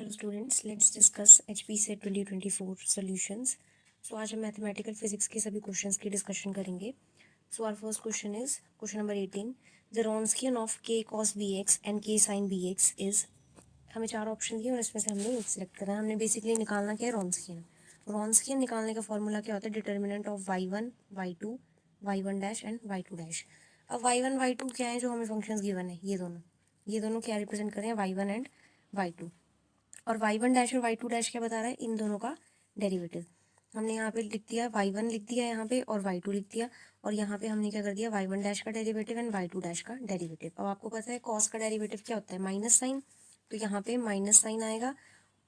Hello students, let's discuss HPSET 2024 solutions. So आज हम mathematical physics के सभी क्वेश्चंस की डिस्कशन करेंगे। So our first question is question number 18। The Wronskian of k cos bx and k sin bx is. हमें चार option दिए और इसमें से हमने एक सिलेक्ट करना है। हमने बेसिकली निकालना क्या है, रॉन्स्कियन। रॉन्स्कियन निकालने का फॉर्मूला क्या होता है, determinant of y1 y2 y1 dash and y2 dash. अब y1 y2 क्या है जो हमें फंक्शंस गिवन है, ये दोनों क्या रिप्रेजेंट कर रहे हैं, y1 एंड y2। और y1 डैश और y2 डैश क्या बता रहा है, इन दोनों का डेरिवेटिव। हमने यहाँ पे लिख दिया y1 लिख दिया यहाँ पे और y2 लिख दिया, और यहाँ पे हमने क्या कर दिया y1 डैश का डेरिवेटिव एंड y2 डैश का डेरिवेटिव। अब आपको पता है cos का डेरिवेटिव क्या होता है, माइनस साइन, तो यहाँ पे माइनस साइन आएगा,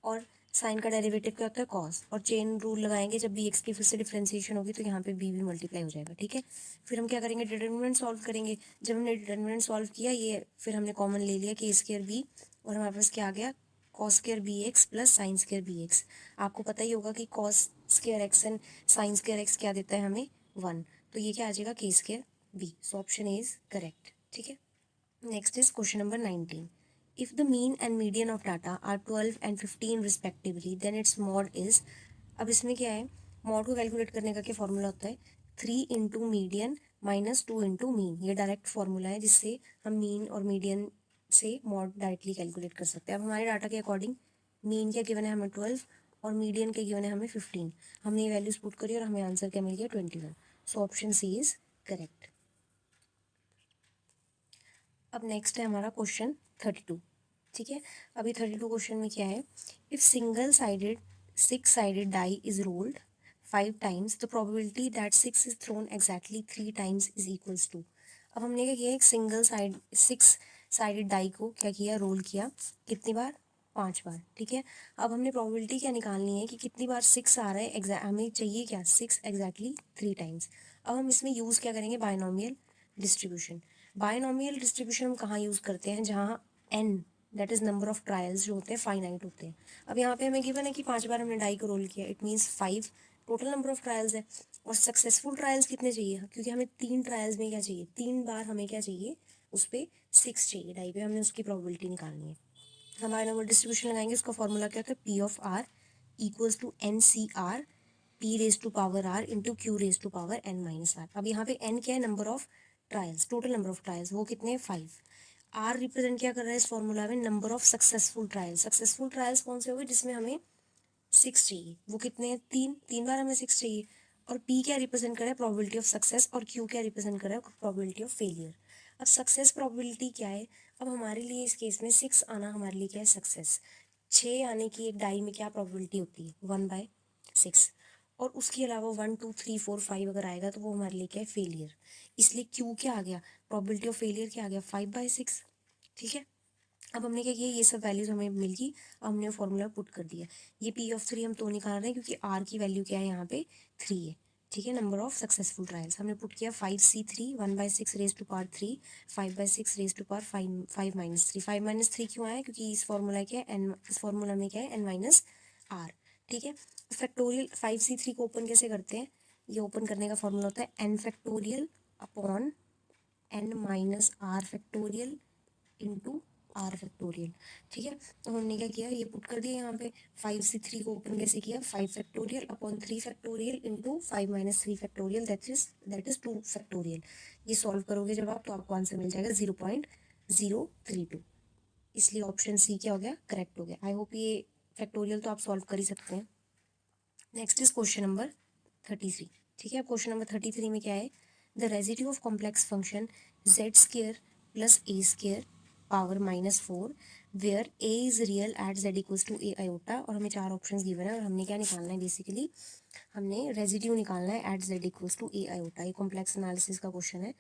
और साइन का डेरिवेटिव क्या होता है, cos। और चेन रूल लगाएंगे, जब भी x की फिर से डिफ्रेंसिएशन होगी तो यहाँ पे b भी मल्टीप्लाई हो जाएगा, ठीक है। फिर हम क्या करेंगे, डिटर्मिनेंट सॉल्व करेंगे। जब हमने डिटर्मिनेंट सॉल्व किया, ये फिर हमने कॉमन ले लिया k स्क्वायर b, और हमारे पास क्या आ गया, cos square b x plus sin square b x. आपको पता ही होगा कि cos square x and sin square x क्या देता है हमें, 1। तो ये क्या आ जाएगा, k square b. So option A is correct, ठीक है। Next is question number 19। If the mean and median of data are 12 and 15 respectively, then it's mode is. अब इसमें क्या है, मॉड को कैलकुलेट करने का क्या फॉर्मूला होता है, 3 into median minus 2 into mean. ये डायरेक्ट फॉर्मूला है जिससे हम मीन और मीडियन से मॉड डायरेक्टली कैलकुलेट कर सकते हैं। अब हमारे डाटा के अकॉर्डिंग मीन क्या गिवन है हमें 12, और मीडियन के गिवन है हमें 15। हमने ये वैल्यूज पुट करी और हमें आंसर क्या मिल गया, 21। So option C is correct. अब नेक्स्ट है हमारा क्वेश्चन 32, ठीक है। अभी 32 क्वेश्चन में क्या है, if single sided 6-sided die is rolled 5 times, the probability that 6 is thrown exactly 3 times is equals to. अब हमने क्या किया, एक सिंगल साइड 6-sided डाई को क्या किया, रोल किया, कितनी बार, 5 बार, ठीक है। अब हमने प्रोबेबिलिटी क्या निकालनी है कि कितनी बार 6 आ रहा है, हमें चाहिए क्या, 6 एग्जैक्टली 3 times। अब हम इसमें यूज़ क्या करेंगे, बायनोमियल डिस्ट्रीब्यूशन। बायनोमियल डिस्ट्रीब्यूशन हम कहाँ यूज़ करते हैं, जहाँ n that is number of trials जो होते हैं फाइनाइट होते हैं। अब यहाँ पे हमें गिवन है कि 5 बार हमने डाई को रोल किया, it means 5 total number of trials है। और सक्सेसफुल ट्रायल्स कितने चाहिए, क्योंकि हमें 3 ट्रायल्स में क्या चाहिए, 3 बार हमें क्या चाहिए, उस पर 6 चाहिए डाई पे, हमने उसकी प्रोबेबिलिटी निकालनी है। हम बायनोमियल डिस्ट्रीब्यूशन लगाएंगे, उसका फॉर्मूला क्या होता है, P of r equals to n C r p raise to power r into q raise to power n minus r. अब यहाँ पे एन क्या है, number of trials, total number of trials, वो कितने हैं, 5। आर रिप्रेजेंट क्या कर रहा है इस फॉर्मूला में, number of successful trials. Successful trials कौन से हो गए, जिसमें हमें 6 चाहिए, वो कितने हैं, 3 बार हमें 6 चाहिए। और पी क्या रिप्रेजेंट कर रहा है, प्रोबेबिलिटी ऑफ सक्सेस, और क्यू क्या रिप्रेजेंट कर रहा है, प्रोबेबिलिटी ऑफ फेलियर। अब सक्सेस प्रोबेबिलिटी क्या है, अब हमारे लिए इस केस में 6 आना हमारे लिए क्या है, सक्सेस। 6 आने की एक डाई में क्या प्रोबेबिलिटी होती है, 1/6। और उसके अलावा 1 2 3 4 5 अगर आएगा तो वो हमारे लिए क्या है, फेलियर। इसलिए क्यू क्या आ गया, प्रोबेबिलिटी ऑफ फेलियर क्या आ गया, 5/6, ठीक है। अब हमने क्या किया, ये सब वैल्यूज हमें मिल गई, अब हमने फॉर्मूला पुट कर दिया। ये पी ऑफ 3 हम तो निकाल रहे हैं क्योंकि आर की वैल्यू क्या है यहाँ पे, 3 है, ठीक है। नंबर ऑफ सक्सेसफुल ट्रायल्स हमने पुट किया 5c3 1/6 raise to power 3 5/6 raise to power 5 5 minus 3 क्यों आया, क्योंकि इस फॉर्मूला क्या है एन, इस फॉर्मूला में क्या है एन माइनस आर, ठीक है। फैक्टोरियल 5c3 को ओपन कैसे करते हैं, ये ओपन करने का फॉर्मूला होता है n factorial upon n minus r factorial into r factorial, ठीक है। तो हमने क्या किया, ये पुट कर दिया यहाँ पे, 5c3 को ओपन कैसे किया, 5 factorial upon 3 factorial into 5 minus 3 factorial, that is 2 factorial. ये सॉल्व करोगे जब आप, तो आपको आंसर मिल जाएगा 0.032। इसलिए ऑप्शन सी क्या हो गया, करेक्ट हो गया। आई होप ये फैक्टोरियल तो आप सॉल्व कर ही सकते हैं। नेक्स्ट इज क्वेश्चन नंबर 33, ठीक है। क्वेश्चन नंबर 33 में क्या है, the residue of complex function z square plus a square power -4 where a is real at z equals to a iota. और हमें 4 ऑप्शंस गिवन है और हमने क्या निकालना है, बेसिकली हमने रेजिड्यू निकालना है at z equals to a iota. ये कॉम्प्लेक्स एनालिसिस का क्वेश्चन है।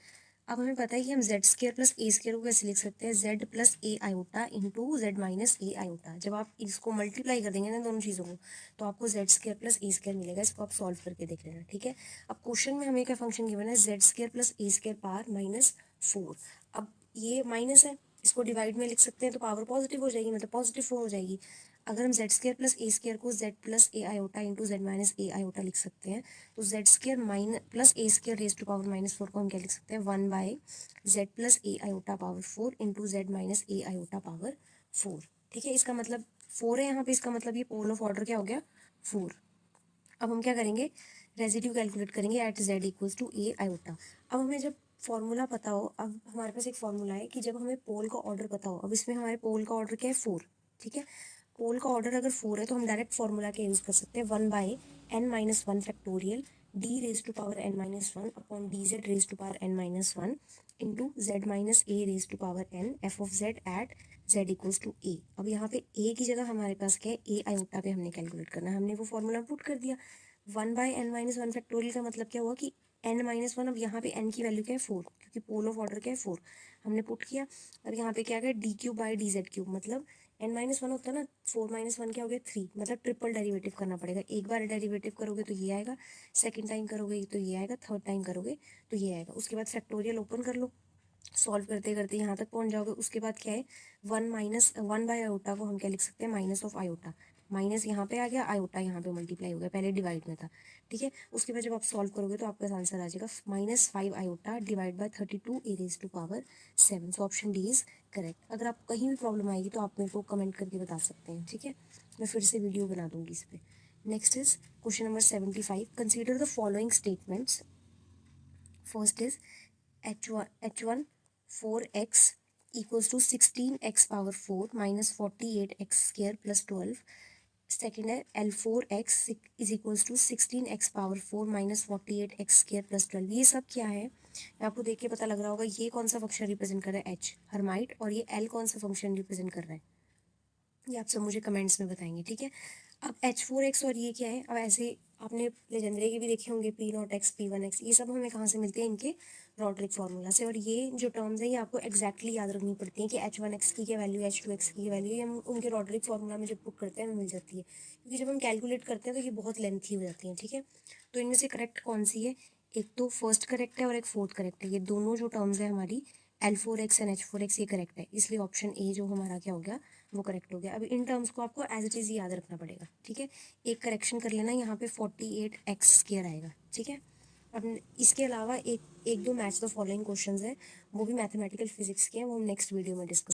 अब हमें पता है कि हम z square plus a square को कैसे लिख सकते हैं, z plus a iota into z minus a iota. जब आप इसको मल्टीप्लाई कर देंगे ना दोनों चीज़ों को, तो आपको Z square plus a square मिलेगा। इसको आप सॉल्व करके देख लेना, ठीक है। अब क्वेश्चन में हमें क्या फंक्शन गिवन है, Z square plus a square power -4। अब ये माइनस है, इसको डिवाइड में लिख सकते हैं तो पावर पॉजिटिव हो जाएगी, मतलब +4 हो जाएगी। अगर हम z square plus a square को z plus a iota into z minus a iota लिख सकते हैं, तो z square minus plus a square raise to power -4 को हम क्या लिख सकते हैं, 1/z plus a iota power 4 into z minus a iota power 4, ठीक है। इसका मतलब 4 है यहाँ पे, इसका मतलब ये पोल ऑफ ऑर्डर क्या हो गया 4। अब हम क्या करेंगे, रेजिड्यू कैलकुलेट करेंगे at z equals to a iota. अब हमें जब फॉर्मूला पता हो, अब हमारे पास एक फॉर्मूला है कि जब हमें पोल का ऑर्डर पता हो, अब इसमें हमारे पोल का ऑर्डर क्या है 4, ठीक है। पोल का ऑर्डर अगर 4 है तो हम डायरेक्ट फॉर्मूला के यूज़ कर सकते हैं 1/n-1 factorial d raise to power n-1 upon d z raise to power n-1 into z minus a raise to power n f of z at z equals to a. अब यहाँ पे a की जगह हमारे पास क्या है, a iota पे हमने कैलकुलेट करना है, हमने वो फॉर्मूला पुट कर दिया। 1/n-1 फैक्टोरियल का मतलब क्या हुआ कि n-1, अब यहाँ पे n की वैल्यू क्या है 4, क्योंकि पोल ऑफ ऑर्डर क्या है 4, हमने पुट किया। अब यहाँ पे क्या गया d³/dz³ मतलब n-1 होता है ना, 4 - 1 क्या हो गया 3, मतलब ट्रिपल डेरिवेटिव करना पड़ेगा। एक बार डेरिवेटिव करोगे तो ये आएगा, सेकंड टाइम करोगे तो ये आएगा, थर्ड टाइम करोगे तो ये आएगा। उसके बाद फैक्टोरियल ओपन कर लो, सॉल्व करते करते यहाँ तक पहुँच जाओगे। उसके बाद क्या है 1 - 1 को हम क्या लिख सकते हैं, माइनस ऑफ आयोटा, माइनस यहाँ पे आ गया, आयोटा यहाँ पे मल्टीप्लाई हो गया, पहले डिवाइड में था, ठीक है। उसके बाद जब आप सॉल्व करोगे तो आपका आंसर आ जाएगा -5 iota divide by 32 a raise to power 7। So option D is correct. अगर आप कहीं भी प्रॉब्लम आएगी तो आप मेरे को कमेंट करके बता सकते हैं, ठीक है, मैं फिर से वीडियो बना दूंगी इस पर। Next is question number 75। Consider the following statements. First is h1 4x equals to 16x power 4 minus 48x square plus 12। Second है L4x is equals to 16x power 4 minus 48x square plus 12। ये सब क्या है, आपको देख के पता लग रहा होगा ये कौन सा फंक्शन रिप्रेजेंट कर रहा है, h हर्माइट, और ये L कौन सा फंक्शन रिप्रेजेंट कर रहा है, ये आप सब मुझे कमेंट्स में बताएंगे, ठीक है। अब H4x और ये क्या है, अब ऐसे आपने लेजेंडरी के भी देखे होंगे P0x P1x, ये सब हमें कहाँ से मिलते हैं, इनके रॉड्रिक फार्मूला से। और ये जो टर्म्स हैं ये आपको एक्जैक्टली याद रखनी पड़ती है कि H1x की क्या वैल्यू है, H2x की वैल्यू, ये हम उनके रॉड्रिक फार्मूला में जब पुट करते हैं हमें मिल जाती है, क्योंकि जब हम कैलकुलेट करते हैं तो ये बहुत लेंथी हो जाती है, ठीक है। तो इनमें से करेक्ट कौन सी है, एक तो फर्स्ट करेक्ट है और एक फोर्थ करेक्ट है, ये दोनों जो टर्म्स है हमारी L4x एंड H4x ये करेक्ट है, इसलिए ऑप्शन ए जो हमारा क्या हो गया वो करेक्ट हो गया। अब इन टर्म्स को आपको एज इट इज़ याद रखना पड़ेगा, ठीक है। एक करेक्शन कर लेना, यहाँ पे 48x स्क्वायर आएगा, ठीक है। अब इसके अलावा एक दो मैच द फॉलोइंग क्वेश्चंस है, वो भी मैथमेटिकल फिजिक्स के हैं, वो हम नेक्स्ट वीडियो में डिस्कस